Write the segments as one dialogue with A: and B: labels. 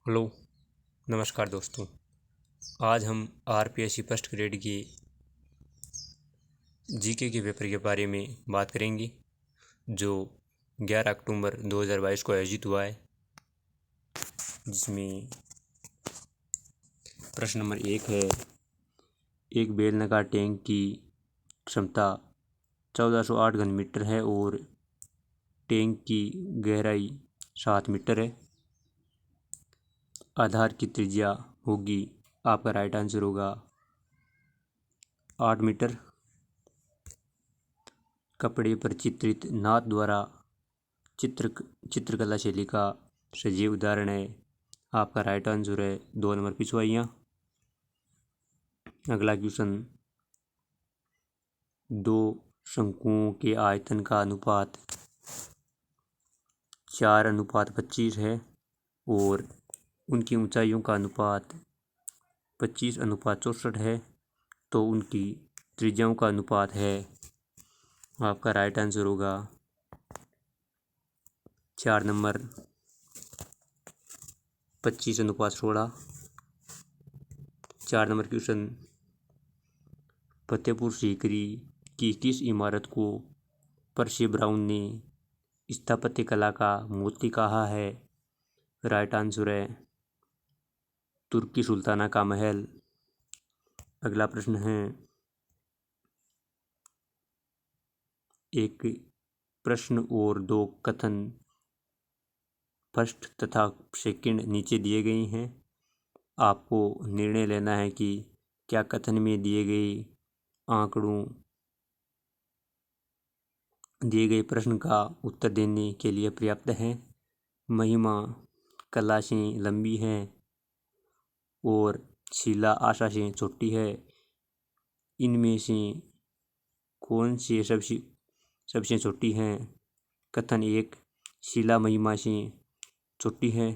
A: Hello, नमस्कार दोस्तों। आज हम आरपीएससी फर्स्ट ग्रेड की जीके के पेपर के बारे में बात करेंगे जो 11 अक्टूबर 2022 को आयोजित हुआ है, जिसमें प्रश्न नंबर 1 है। एक बेलनाकार टैंक की क्षमता 1408 घन मीटर है और टैंक की गहराई 7 मीटर है। आधार की त्रिज्या होगी, आपका राइट आंसर होगा 8 मीटर। कपड़े पर चित्रित नाथ द्वारा चित्रकला शैली का सजीव उदाहरण है, आपका राइट आंसर है 2 नंबर पिछवाइयाँ। अगला क्वेश्चन, दो शंकुओं के आयतन का अनुपात 4:25 है और उनकी ऊंचाइयों का अनुपात 25:64 है, तो उनकी त्रिज्याओं का अनुपात है, आपका राइट आंसर होगा 4 number 25:16। 4 number question, Fatehpur Sikri की किस इमारत को परसी ब्राउन ने स्थापत्य कला का मोती कहा है? राइट आंसर है तुर्की सुल्ताना का महल। अगला प्रश्न है, एक प्रश्न और दो कथन फर्स्ट तथा सेकंड नीचे दिए गए हैं। आपको निर्णय लेना है कि क्या कथन में दिए गए प्रश्न का उत्तर देने के लिए पर्याप्त है। महिमा कला से लंबी है और शीला आशा से छोटी है। इनमें से कौन सी सबसे छोटी है? कथन 1, शीला महिमा से छोटी है,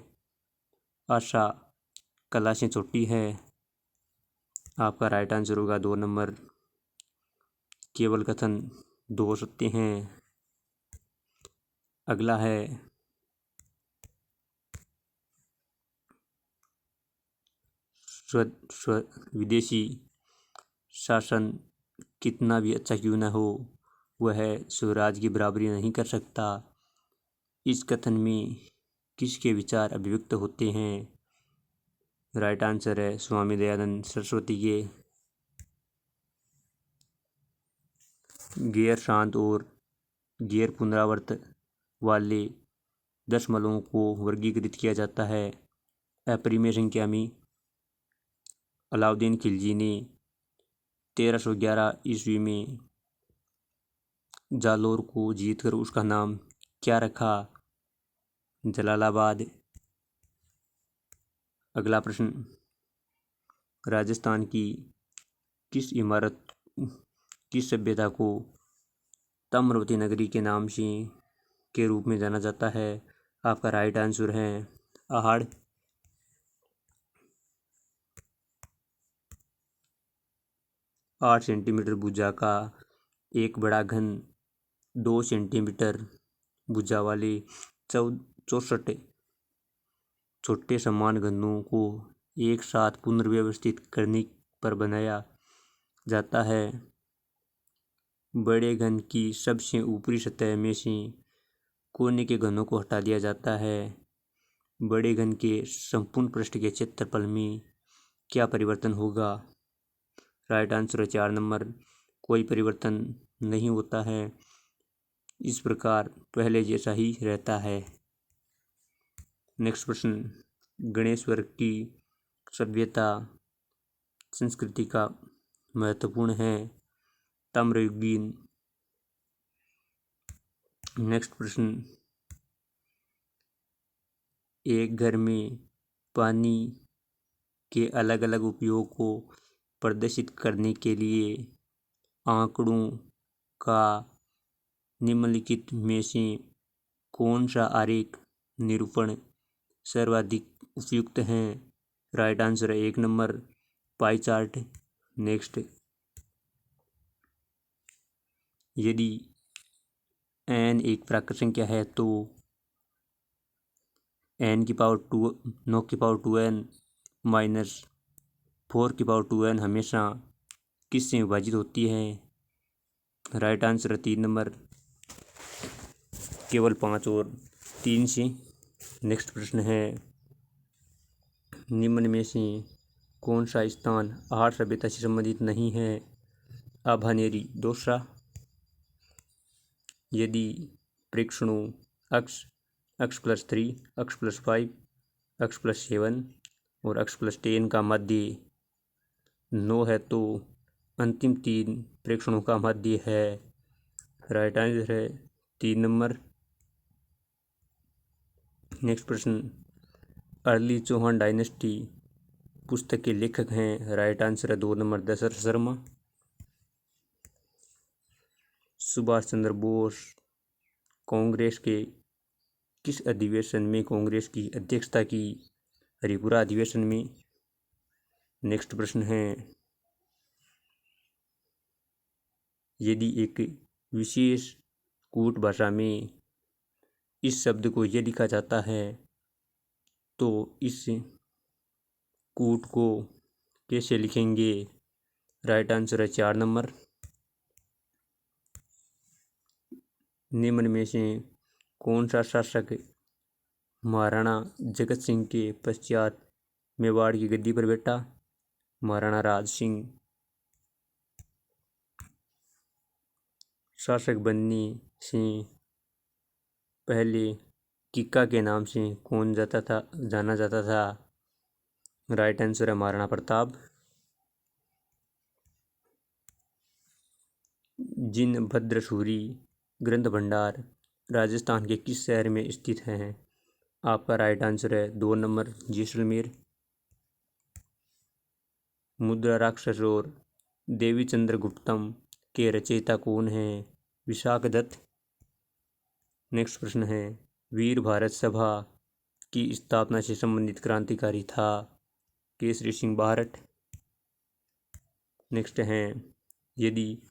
A: आशा कला से छोटी है, आपका राइट आंसर होगा 2 नंबर। केवल कथन 2 हो सकते हैं। अगला है, विदेशी शासन कितना भी अच्छा क्यों न हो, वह स्वराज की बराबरी नहीं कर सकता। इस कथन में किसके विचार अभिव्यक्त होते हैं? राइट आंसर है स्वामी दयानंद सरस्वती के। गैर शांत और गैर पुनरावर्त वाले दशमलवों को वर्गीकृत किया जाता है अपरिमेय संख्या में। अलाउद्दीन खिलजी ने 1311 ईस्वी में जालौर को जीतकर उसका नाम क्या रखा? जलालाबाद। अगला प्रश्न, राजस्थान की किस सभ्यता को ताम्रवती नगरी के नाम से के रूप में जाना जाता है? आपका राइट आंसर है आहड़। 8 सेंटीमीटर भुजा का एक बड़ा घन 2 सेंटीमीटर भुजा वाले 64 छोटे समान घनों को एक साथ पुनर्व्यवस्थित करने पर बनाया जाता है। बड़े घन की सबसे ऊपरी सतह में से कोने के घनों को हटा दिया जाता है। बड़े घन के संपूर्ण पृष्ठ के क्षेत्रफल में क्या परिवर्तन होगा? राइट आंसर है 4 नंबर, कोई परिवर्तन नहीं होता है। इस प्रकार पहले जैसा ही रहता है। नेक्स्ट प्रश्न, गणेश्वर की सभ्यता संस्कृति का महत्वपूर्ण है ताम्रयुगीन। नेक्स्ट प्रश्न, एक घर में पानी के अलग अलग उपयोग को प्रदर्शित करने के लिए आंकड़ों का निम्नलिखित में से कौन सा आरेख निरूपण सर्वाधिक उपयुक्त है? राइट आंसर है 1 नंबर पाई चार्ट। नेक्स्ट, यदि n एक प्राकृत संख्या है तो n की पावर 2 9 की पावर 2n माइनस 4 की पावर 2n हमेशा किससे विभाजित होती है? राइट आंसर है 3 नंबर, केवल 5 और 3 से। नेक्स्ट प्रश्न है, निम्न में से कौन सा स्थान आहार सभ्यता से संबंधित नहीं है? अभानेरी दोसा, यदि प्रेक्षणों x x+3 x+5 x+7 और x+10 का मध्य 9 है तो अंतिम 3 प्रेक्षणों का मध्य है? राइट आंसर है 3 नंबर। नेक्स्ट प्रश्न, अर्ली चौहान डायनेस्टी पुस्तक के लेखक हैं? राइट आंसर है 2 नंबर, दशरथ शर्मा। सुभाष चंद्र बोस कांग्रेस के किस अधिवेशन में कांग्रेस की अध्यक्षता की? हरिपुरा अधिवेशन में। नेक्स्ट प्रश्न है, यदि एक विशेष कूट भाषा में इस शब्द को यह लिखा जाता है तो इस कूट को कैसे लिखेंगे? राइट आंसर है 4 नंबर। निम्न में से कौन सा शासक महाराणा जगत सिंह के पश्चात मेवाड़ की गद्दी पर बैठा? महाराणा राज सिंह। शासक बनने से पहले किक्का के नाम से कौन जाना जाता था? राइट आंसर है महाराणा प्रताप। जिनभद्र सूरी ग्रंथ भंडार राजस्थान के किस शहर में स्थित है? आपका राइट आंसर है 2 नंबर, जैसलमेर। मुद्रा राक्षस और देवी चंद्रगुप्तम के रचयिता कौन हैं? विशाखदत्त। नेक्स्ट प्रश्न है, वीर भारत सभा की स्थापना से संबंधित क्रांतिकारी था? केसरी सिंह बारठ। नेक्स्ट है, यदि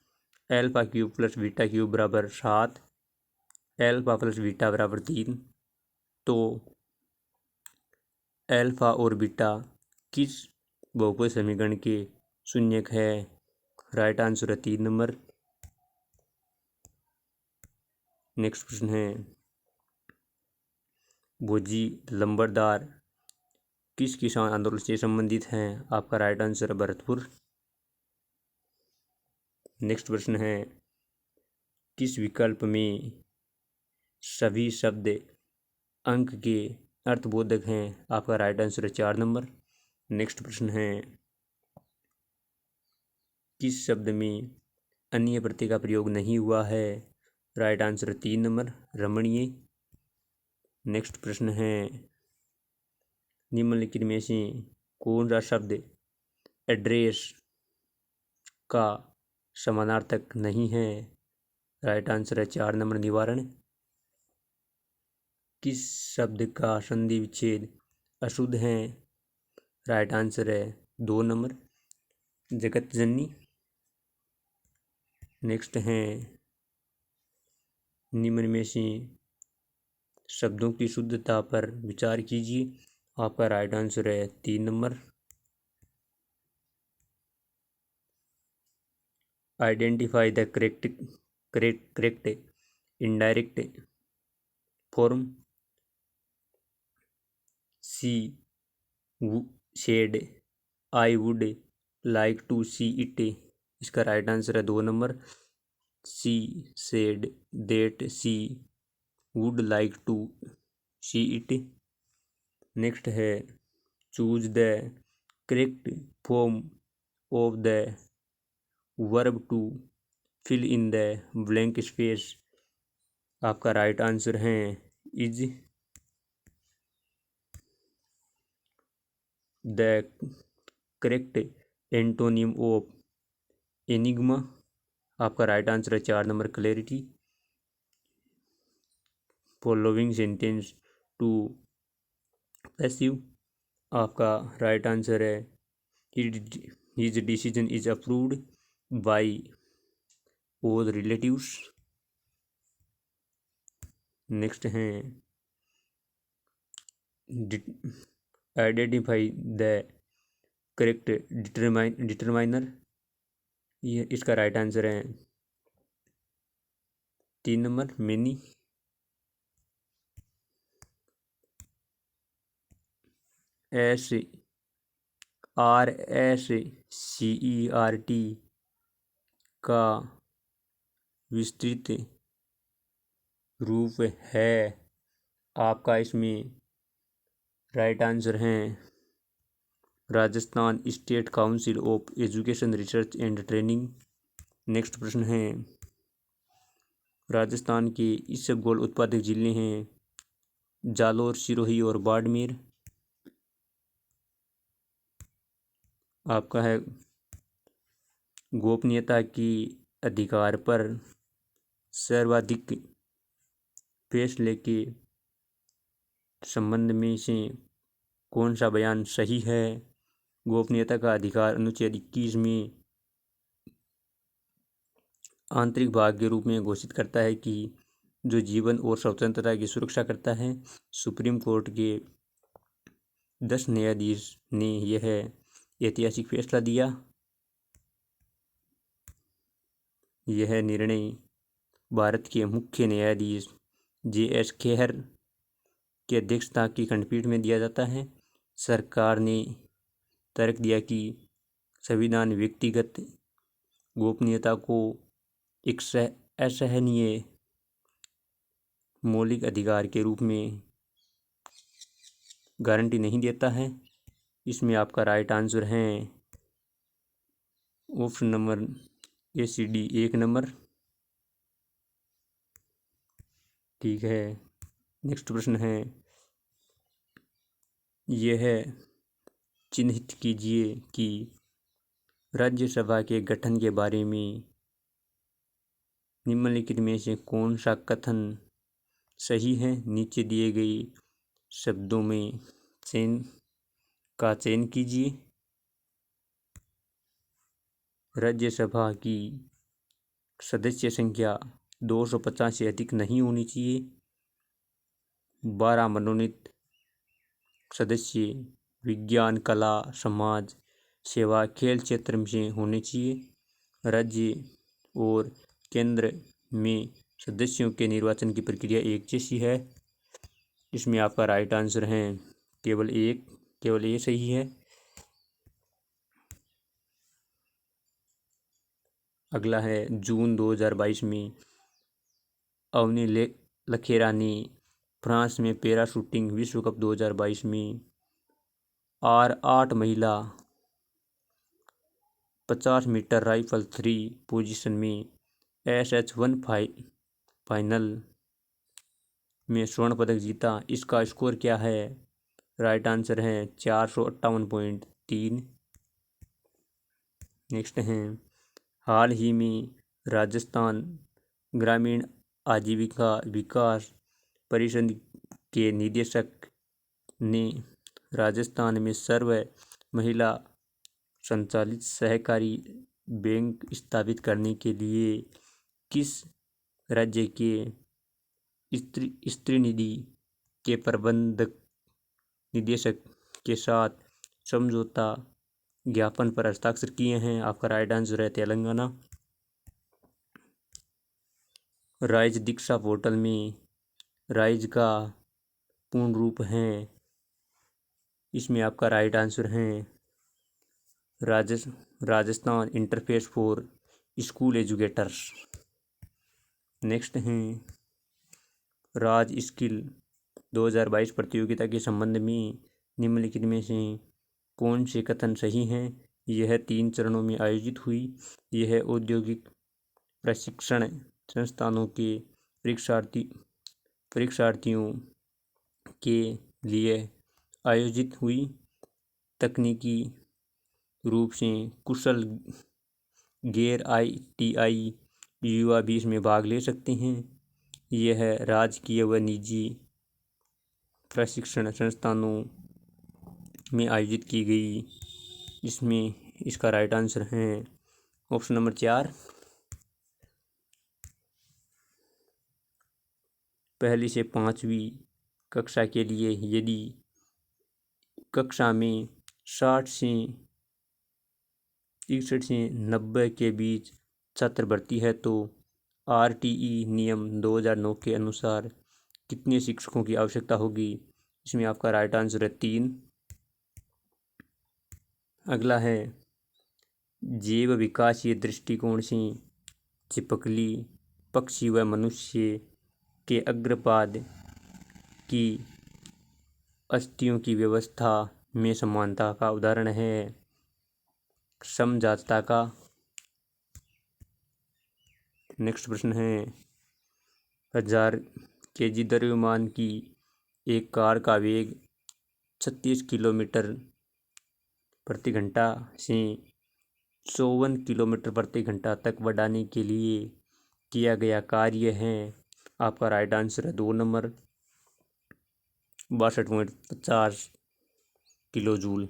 A: alpha cube plus beta cube बराबर 7 एल्फा प्लस बीटा बराबर 3 तो एल्फा और बीटा किस बहुपद समीकरण के शून्यक है? राइट आंसर है 3 नंबर। नेक्स्ट प्रश्न है, भोजी लंबरदार किस किसान आंदोलन से संबंधित हैं? आपका राइट आंसर है भरतपुर। नेक्स्ट प्रश्न है, किस विकल्प में सभी शब्द अंक के अर्थबोधक हैं? आपका राइट आंसर है 4 नंबर। नेक्स्ट प्रश्न है, किस शब्द में अन्य प्रत्यय का प्रयोग नहीं हुआ है? राइट आंसर 3 नंबर, रमणीय। नेक्स्ट प्रश्न है, निम्नलिखित में से कौन सा शब्द एड्रेस का समानार्थक नहीं है? राइट आंसर है 4 नंबर, निवारण। किस शब्द का संधि विच्छेद अशुद्ध है? राइट आंसर है 2 नंबर, जगतजननी। नेक्स्ट है, निम्न में से शब्दों की शुद्धता पर विचार कीजिए। आपका राइट आंसर है 3 number. Identify the correct indirect form. She said I would like to see it. इसका राइट आंसर है 2 number, she said that she would like to see it. Next है, choose the correct form of the verb to fill in the blank space. आपका right answer है is. The correct antonym of enigma. आपका right answer है 4 number, clarity. Following sentence to passive. आपका right answer है his decision is approved by all relatives. Next हैं, identify the correct determiner. ये इसका right answer है 3 number many. SRSCERT का विस्तृत रूप है। आपका इसमें राइट आंसर है Rajasthan state council of education research and training. Next प्रश्न है, राजस्थान के इसबगोल उत्पादक जिले हैं जालोर, सिरोही और बाड़मेर। आपका है गोपनीयता की अधिकार पर सर्वाधिक फैसले के संबंध में से कौन सा बयान सही है। गोपनीयता का अधिकार अनुच्छेद 21 में आंतरिक भाग के रूप में घोषित करता है कि जो जीवन और स्वतंत्रता की सुरक्षा करता है। सुप्रीम कोर्ट के 10 न्यायाधीश ने यह ऐतिहासिक फैसला दिया। यह निर्णय भारत के मुख्य न्यायाधीश JS खेहर की अध्यक्षता की खंडपीठ में दिया जाता है। सरकार ने तर्क दिया कि संविधान व्यक्तिगत गोपनीयता को एक असहनीय मौलिक अधिकार के रूप में गारंटी नहीं देता है। इसमें आपका राइट आंसर है ऑप्शन नंबर ACD 1 नंबर। ठीक है, नेक्स्ट प्रश्न है, यह चिन्हित कीजिए कि राज्यसभा के गठन के बारे में निम्नलिखित में से कौन सा कथन सही है। नीचे दिए गए शब्दों में चयन कीजिए। राज्यसभा की सदस्य संख्या 250 से अधिक नहीं होनी चाहिए। 12 मनोनीत सदस्य विज्ञान, कला, समाज सेवा, खेल क्षेत्र से होने चाहिए। राज्य और केंद्र में सदस्यों के निर्वाचन की प्रक्रिया एक जैसी है। इसमें आपका राइट आंसर है केवल ये सही है। अगला है, जून 2022 में अवनी लखेरा ने फ्रांस में पैरा शूटिंग विश्व कप 2022 में R8 महिला 50 मीटर राइफल 3 पोजीशन में SH1 फाइनल में स्वर्ण पदक जीता। इसका स्कोर क्या है। राइट आंसर है 458.3। नेक्स्ट है, हाल ही में राजस्थान ग्रामीण आजीविका विकास परिषद के निदेशक ने राजस्थान में सर्व महिला संचालित सहकारी बैंक स्थापित करने के लिए किस राज्य के स्त्री निधि के प्रबंधक निदेशक के साथ समझौता ज्ञापन पर हस्ताक्षर किए हैं। आपका राइट आंसर है तेलंगाना। राइज दीक्षा पोर्टल में राइज का पूर्ण रूप है। इसमें आपका राइट आंसर है Rajasthan interface for school educators. Next हैं, राज स्किल 2022 प्रतियोगिता के संबंध में निम्नलिखित में से कौन से कथन सही हैं। यह 3 चरणों में आयोजित हुई। यह औद्योगिक प्रशिक्षण संस्थानों के परीक्षार्थियों के लिए आयोजित हुई। तकनीकी रूप से कुशल गैर ITI युवा भी इसमें भाग ले सकते हैं। यह राजकीय व निजी प्रशिक्षण संस्थानों में आयोजित की गई। इसमें इसका राइट आंसर है ऑप्शन नंबर 4। पहली से 5वीं कक्षा के लिए यदि कक्षा में 60 से 61 से 90 के बीच छात्र भर्ती है तो RTE नियम 2009 के अनुसार कितने शिक्षकों की आवश्यकता होगी? इसमें आपका राइट आंसर है 3। अगला है जैव विकासीय दृष्टिकोण से छिपकली पक्षी व मनुष्य के अग्रपाद की अस्थियों की व्यवस्था में समानता का उदाहरण है समझाता का। नेक्स्ट प्रश्न है 1000 kg द्रव्यमान की एक कार का वेग 36 किलोमीटर प्रति घंटा से 54 किलोमीटर प्रति घंटा तक बढ़ाने के लिए किया गया कार्य है। आपका राइट आंसर है 2 नंबर 62.50 किलो जूल।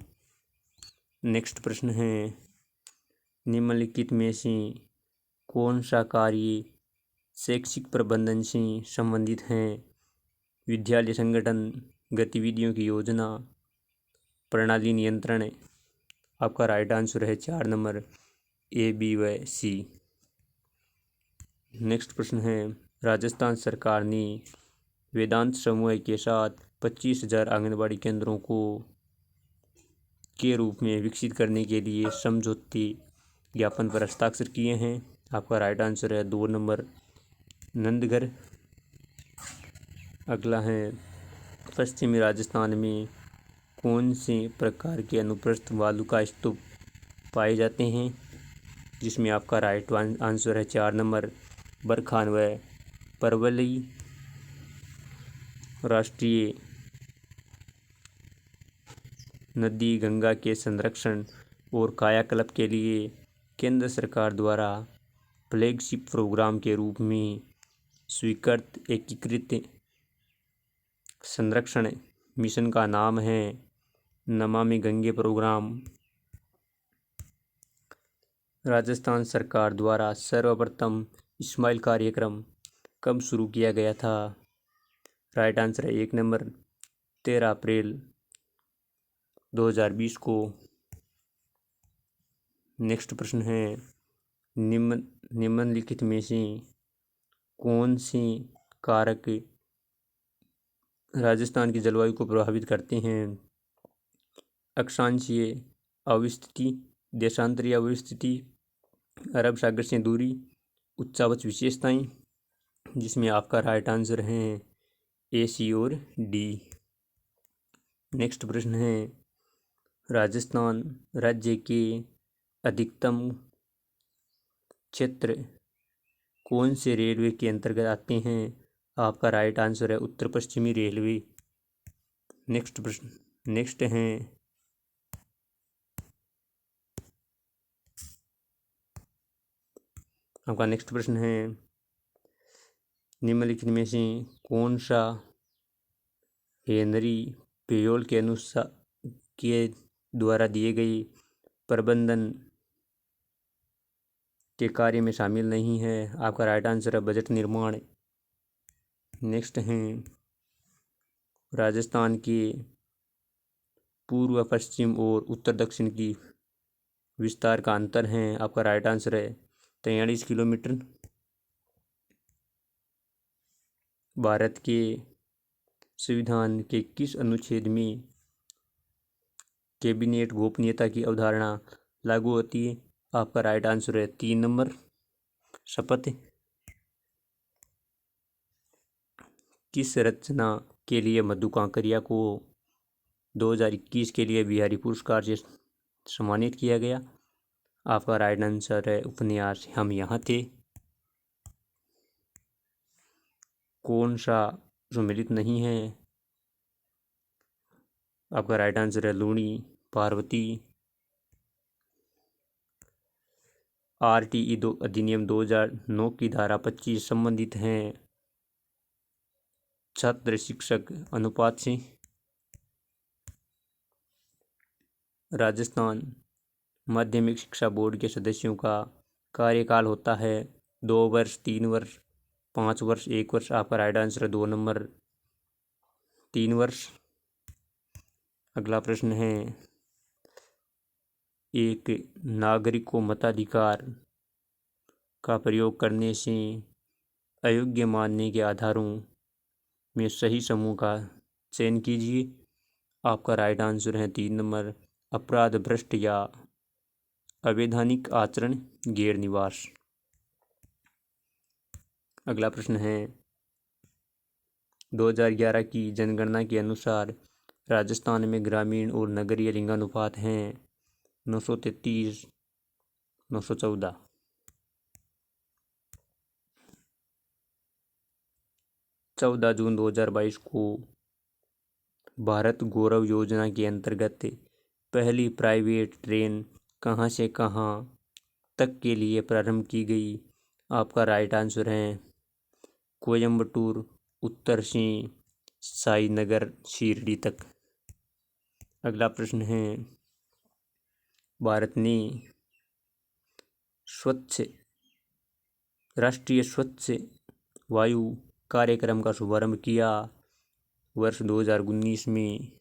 A: नेक्स्ट प्रश्न है निम्नलिखित में से कौन सा कार्य शैक्षिक प्रबंधन से संबंधित है? विद्यालय संगठन, गतिविधियों की योजना, प्रणाली नियंत्रण। आपका राइट आंसर है 4 नंबर A, B व C। नेक्स्ट प्रश्न है राजस्थान सरकार ने वेदांत समूह के साथ 25,000 आंगनबाड़ी केंद्रों को के रूप में विकसित करने के लिए समझौते ज्ञापन पर हस्ताक्षर किए हैं। आपका राइट आंसर है 2 नंबर नंदगढ़। अगला है पश्चिमी राजस्थान में कौन से प्रकार के अनुप्रस्थ वालु का स्तूप पाए जाते हैं? जिसमें आपका राइट आंसर है 4 नंबर बरखान व परवली। राष्ट्रीय नदी गंगा के संरक्षण और कायाकल्प के लिए केंद्र सरकार द्वारा फ्लैगशिप प्रोग्राम के रूप में स्वीकृत एकीकृत संरक्षण मिशन का नाम है नमामि गंगे प्रोग्राम। राजस्थान सरकार द्वारा सर्वप्रथम स्माइल कार्यक्रम कब शुरू किया गया था? राइट आंसर है 1 नंबर 13 अप्रैल 2020 को। नेक्स्ट प्रश्न है निम्नलिखित में से कौन से कारक राजस्थान की जलवायु को प्रभावित करते हैं? अक्षांशीय अवस्थिति, देशांतरीय अवस्थिति, अरब सागर से दूरी, उच्चावच विशेषताएं। जिसमें आपका राइट आंसर है A, C और D। नेक्स्ट प्रश्न है राजस्थान राज्य के अधिकतम क्षेत्र कौन से रेलवे के अंतर्गत आते हैं? आपका राइट आंसर है उत्तर पश्चिमी रेलवे। नेक्स्ट प्रश्न नेक्स्ट है आपका नेक्स्ट प्रश्न है निम्नलिखित में से कौन सा हेनरी पेयोल के अनुसार के द्वारा दिए गए प्रबंधन के कार्य में शामिल नहीं है? आपका राइट आंसर है बजट निर्माण। नेक्स्ट है राजस्थान के पूर्व पश्चिम और उत्तर दक्षिण की विस्तार का अंतर है। आपका राइट आंसर है 43 किलोमीटर। भारत के संविधान के किस अनुच्छेद में कैबिनेट गोपनीयता की अवधारणा लागू होती है? आपका राइट आंसर है 3 नंबर शपथ। किस रचना के लिए मधु कांकरिया को 2021 के लिए बिहारी पुरस्कार से सम्मानित किया गया? आपका राइट आंसर है उपन्यास हम यहाँ थे। कौन सा सम्मिलित नहीं है? आपका राइट आंसर है लूणी पार्वती। RTE अधिनियम 2009 की धारा 25 संबंधित हैं छात्र शिक्षक अनुपात से। राजस्थान माध्यमिक शिक्षा बोर्ड के सदस्यों का कार्यकाल होता है 2 वर्ष, 3 वर्ष, 5 वर्ष, 1 वर्ष। आपका राइट आंसर है 2 नंबर 3 वर्ष। अगला प्रश्न है, एक नागरिक को मताधिकार का प्रयोग करने से अयोग्य मानने के आधारों में सही समूह का चयन कीजिए। आपका राइट आंसर है 3 नंबर, अपराध, भ्रष्ट या अवैधानिक आचरण, गैर निवास। अगला प्रश्न है, 2011 की जनगणना के अनुसार राजस्थान में ग्रामीण और नगरीय लिंगानुपात हैं 933, 914। 14 जून 2022 को भारत गौरव योजना के अंतर्गत पहली प्राइवेट ट्रेन कहाँ से कहाँ तक के लिए प्रारंभ की गई। आपका राइट आंसर है कोयम्बटूर, उत्तर से साईनगर, शिरडी तक। अगला प्रश्न है, भारत ने राष्ट्रीय स्वच्छ वायु कार्यक्रम का शुभारंभ किया वर्ष 2019 में।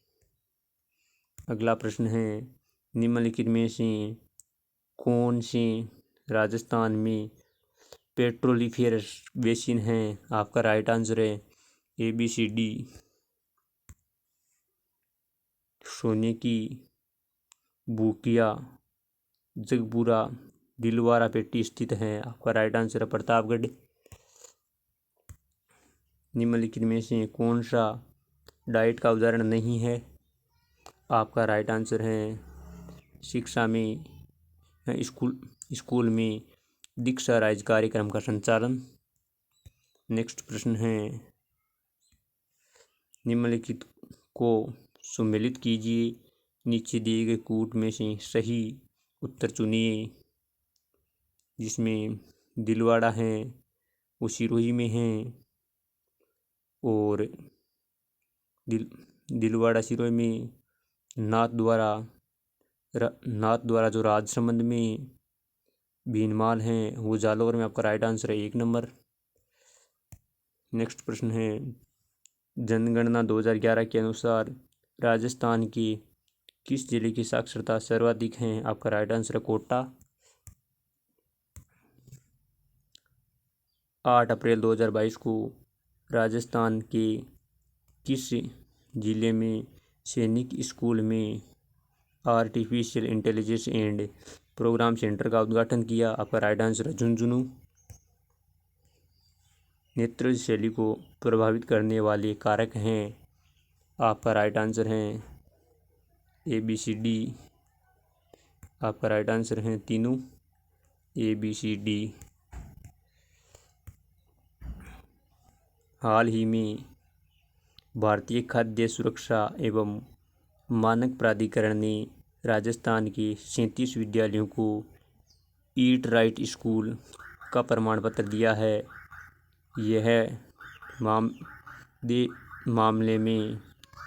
A: अगला प्रश्न है, निम्नलिखित में से कौन से राजस्थान में पेट्रोलिफेरस बेसिन है। आपका राइट आंसर है ABCD। सोने की बूकिया, जगपुरा, दिलवारा पेटी स्थित है। आपका राइट आंसर है प्रतापगढ़। निम्नलिखित में से कौन सा डाइट का उदाहरण नहीं है। आपका राइट आंसर है शिक्षा में स्कूल में दीक्षा राइज कार्यक्रम का संचालन। नेक्स्ट प्रश्न है, निम्नलिखित को सम्मिलित कीजिए, नीचे दिए गए कूट में से सही उत्तर चुनिए। जिसमें दिलवाड़ा है वो सिरोही में है और दिलवाड़ा सिरोही में, नाथ द्वारा जो राजसमंद में, भीनमाल है वो जालौर में। आपका राइट आंसर है 1 नंबर। नेक्स्ट प्रश्न है, जनगणना 2011 के अनुसार राजस्थान के किस जिले की साक्षरता सर्वाधिक है। आपका राइट आंसर है कोटा। 8 अप्रैल 2022 को राजस्थान के किस जिले में सैनिक स्कूल में artificial intelligence and programme centre का उद्घाटन किया। आपका राइट आंसर है झुंझुनू। नेत्र शैली को प्रभावित करने वाले कारक हैं। आपका राइट आंसर है ABCD। आपका राइट आंसर है तीनों ABCD। हाल ही में भारतीय खाद्य सुरक्षा एवं मानक प्राधिकरण ने राजस्थान के 37 विद्यालयों को ईट राइट स्कूल का प्रमाण पत्र दिया है। यह मामले में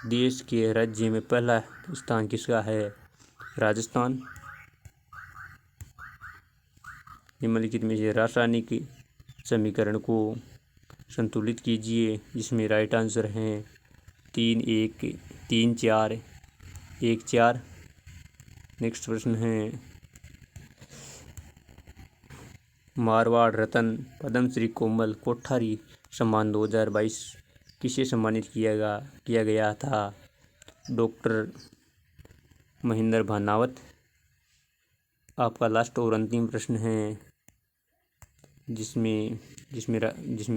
A: देश के राज्य में पहला स्थान किसका है। राजस्थान। निम्नलिखित में से रासायनिक समीकरण को संतुलित कीजिए। जिसमें राइट आंसर हैं 3 4 1 4। नेक्स्ट प्रश्न है, मारवाड़ रत्न पद्मश्री कोमल कोठारी सम्मान 2022 किसे सम्मानित किया गया था। डॉक्टर महेंद्र भानावत। आपका लास्ट और अंतिम प्रश्न है जिसमें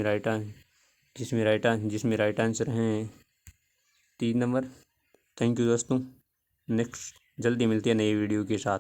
A: राइट आंसर हैं 3 नंबर। थैंक यू दोस्तों। नेक्स्ट जल्दी मिलते हैं नई वीडियो के साथ।